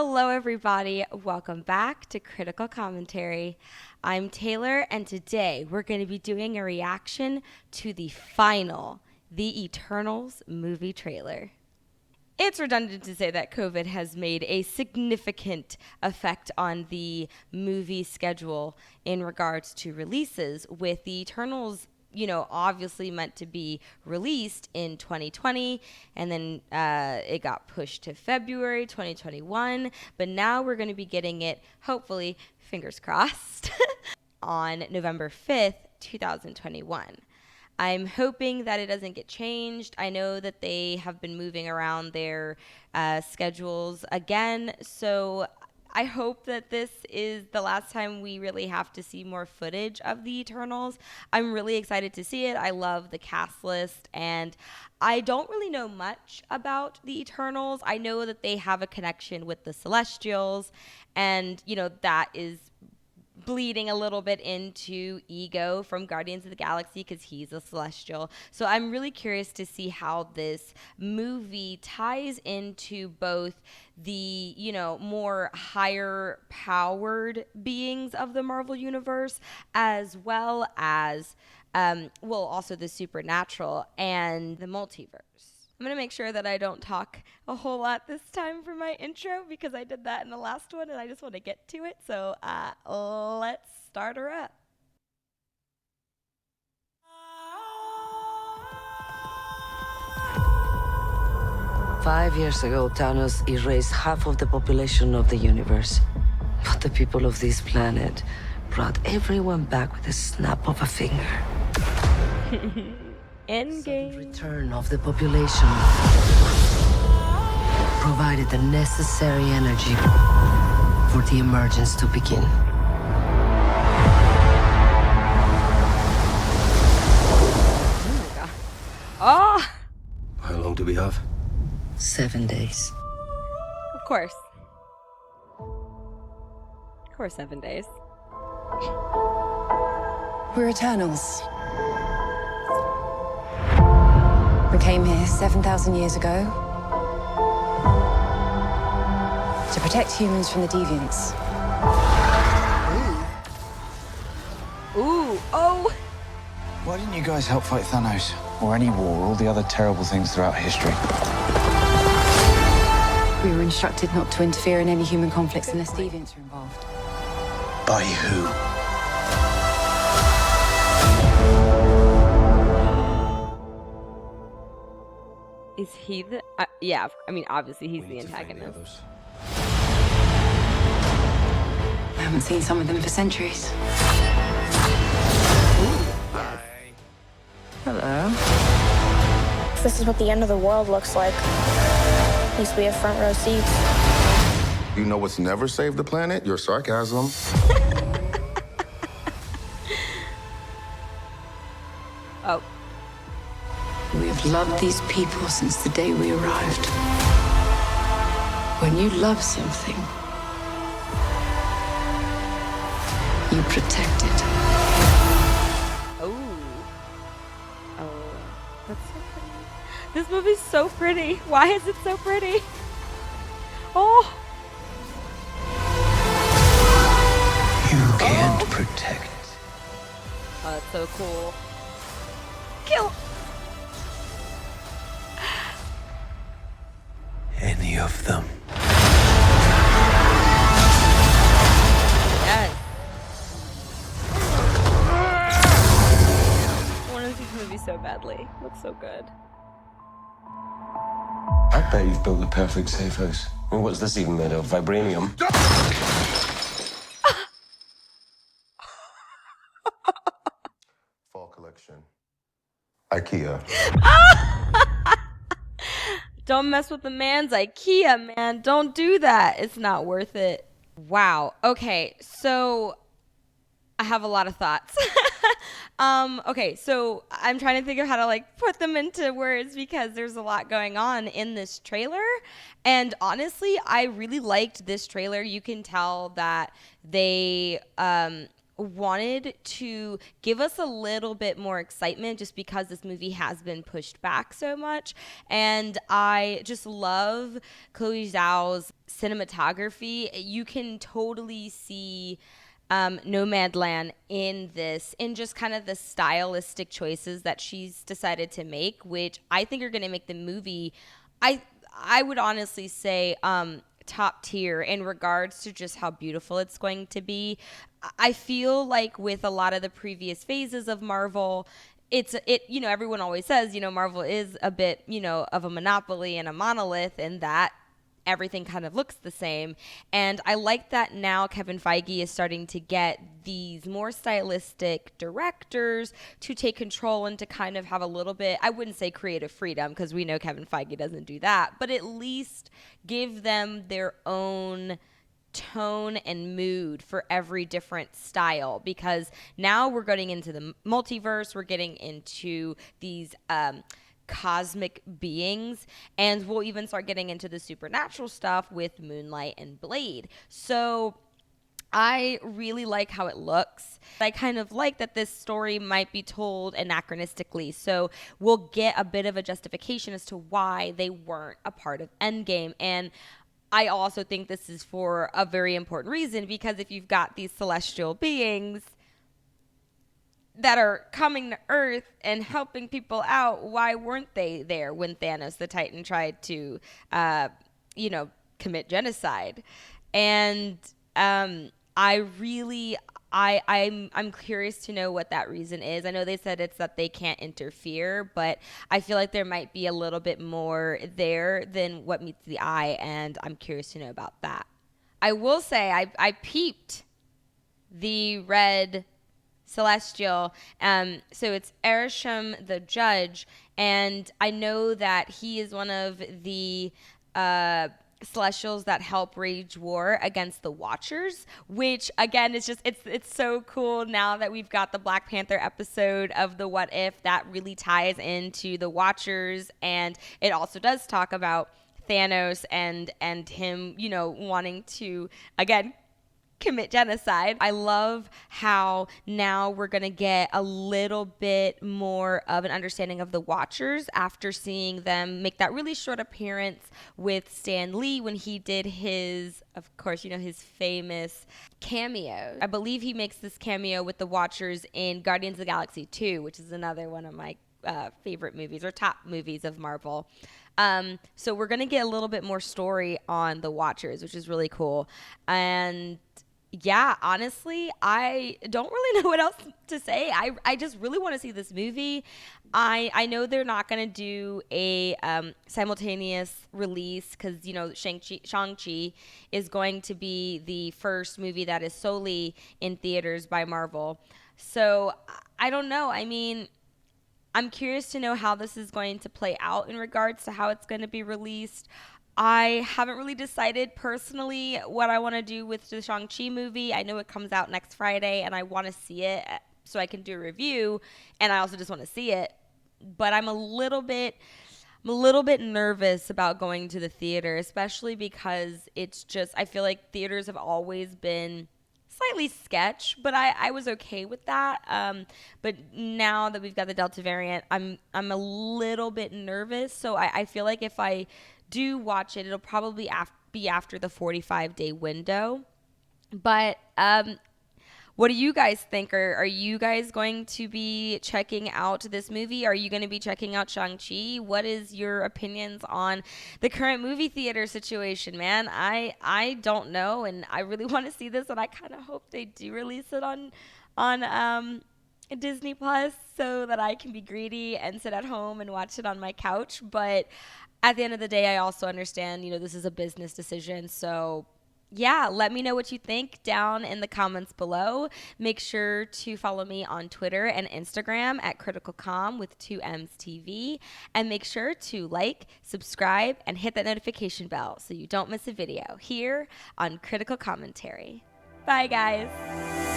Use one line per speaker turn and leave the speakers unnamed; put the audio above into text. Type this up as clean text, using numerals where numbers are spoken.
Hello, everybody. Welcome back to Critical Commentary. I'm Taylor, and today we're going to be doing a reaction to the final The Eternals movie trailer. It's redundant to say that COVID has made a significant effect on the movie schedule in regards to releases, with The Eternals obviously meant to be released in 2020, and then it got pushed to February 2021, but now we're going to be getting it, hopefully, fingers crossed, on November 5th, 2021. I'm hoping that it doesn't get changed. I know that they have been moving around their schedules again, so I hope that this is the last time we really have to see more footage of the Eternals. I'm really excited to see it. I love the cast list, and I don't really know much about the Eternals. I know that they have a connection with the Celestials, and, that is bleeding a little bit into Ego from Guardians of the Galaxy because he's a Celestial. So I'm really curious to see how this movie ties into both the, more higher powered beings of the Marvel Universe, as well as, also the supernatural and the multiverse. I'm going to make sure that I don't talk a whole lot this time for my intro because I did that in the last one and I just want to get to it. So let's start her up.
Five years ago, Thanos erased half of the population of the universe. But the people of this planet brought everyone back with a snap of a finger.
Endgame.
The return of the population provided the necessary energy for the emergence to begin.
Oh my god. Oh!
How long do we have?
7 days.
Of course. Of course, 7 days.
We're Eternals. We came here 7,000 years ago to protect humans from the deviants.
Ooh. Oh!
Why didn't you guys help fight Thanos? Or any war, or all the other terrible things throughout history?
We were instructed not to interfere in any human conflicts unless deviants are involved.
By who?
Is he the... yeah, I mean, obviously he's the antagonist.
I haven't seen some of them for centuries.
Hello.
If this is what the end of the world looks like, at least we have front row seats.
You know what's never saved the planet? Your sarcasm.
Oh.
We've loved these people since the day we arrived. When you love something, you protect it.
Oh. Oh. That's so pretty. This movie's so pretty. Why is it so pretty? Oh.
You can't protect.
Oh, that's so cool. Kill.
Any of them.
Yes. I want to see this movie so badly. It looks so good.
I bet you've built the perfect safe house. I mean, what's this even made of? Vibranium?
Fall collection. IKEA.
Don't mess with the man's IKEA, man. Don't do that. It's not worth it. Wow. Okay, so I have a lot of thoughts. Okay, so I'm trying to think of how to put them into words because there's a lot going on in this trailer. And honestly, I really liked this trailer. You can tell that they wanted to give us a little bit more excitement just because this movie has been pushed back so much. And I just love Chloe Zhao's cinematography. You can totally see Nomadland in this, in just kind of the stylistic choices that she's decided to make, which I think are going to make the movie, I would honestly say, top tier in regards to just how beautiful it's going to be. I feel like with a lot of the previous phases of Marvel, everyone always says, Marvel is a bit, of a monopoly and a monolith, and that everything kind of looks the same. And I like that now Kevin Feige is starting to get these more stylistic directors to take control and to kind of have a little bit, I wouldn't say creative freedom, because we know Kevin Feige doesn't do that, but at least give them their own tone and mood for every different style, because now we're getting into the multiverse, we're getting into these cosmic beings, and we'll even start getting into the supernatural stuff with Moonlight and Blade. So I really like how it looks. I kind of like that this story might be told anachronistically, so we'll get a bit of a justification as to why they weren't a part of Endgame. And I also think this is for a very important reason, because if you've got these celestial beings that are coming to Earth and helping people out, why weren't they there when Thanos the Titan tried to, commit genocide? And I'm curious to know what that reason is. I know they said it's that they can't interfere, but I feel like there might be a little bit more there than what meets the eye, and I'm curious to know about that. I will say I peeped the red celestial. So it's Erisham the Judge, and I know that he is one of the celestials that help wage war against the Watchers, which again is just it's so cool now that we've got the Black Panther episode of the What If that really ties into the Watchers, and it also does talk about Thanos and him, wanting to again commit genocide. I love how now we're going to get a little bit more of an understanding of the Watchers after seeing them make that really short appearance with Stan Lee when he did his, of course, his famous cameo. I believe he makes this cameo with the Watchers in Guardians of the Galaxy 2, which is another one of my favorite movies, or top movies of Marvel. So we're going to get a little bit more story on the Watchers, which is really cool. And yeah, honestly, I don't really know what else to say. I just really want to see this movie. I know they're not going to do a simultaneous release because, Shang-Chi is going to be the first movie that is solely in theaters by Marvel. So I don't know. I mean, I'm curious to know how this is going to play out in regards to how it's going to be released. I haven't really decided personally what I want to do with the Shang-Chi movie. I know it comes out next Friday, and I want to see it so I can do a review, and I also just want to see it. But I'm a little bit nervous about going to the theater, especially because it's just, I feel like theaters have always been slightly sketch, but I was okay with that. But now that we've got the Delta variant, I'm a little bit nervous. So I feel like if I do watch it, it'll probably be after the 45-day window. But what do you guys think? Are you guys going to be checking out this movie? Are you going to be checking out Shang-Chi? What is your opinions on the current movie theater situation, man? I don't know, and I really want to see this, and I kind of hope they do release it on Disney Plus so that I can be greedy and sit at home and watch it on my couch. But at the end of the day, I also understand, this is a business decision. So yeah, let me know what you think down in the comments below. Make sure to follow me on Twitter and Instagram at CriticalCom with 2M's TV. And make sure to like, subscribe, and hit that notification bell so you don't miss a video here on Critical Commentary. Bye, guys.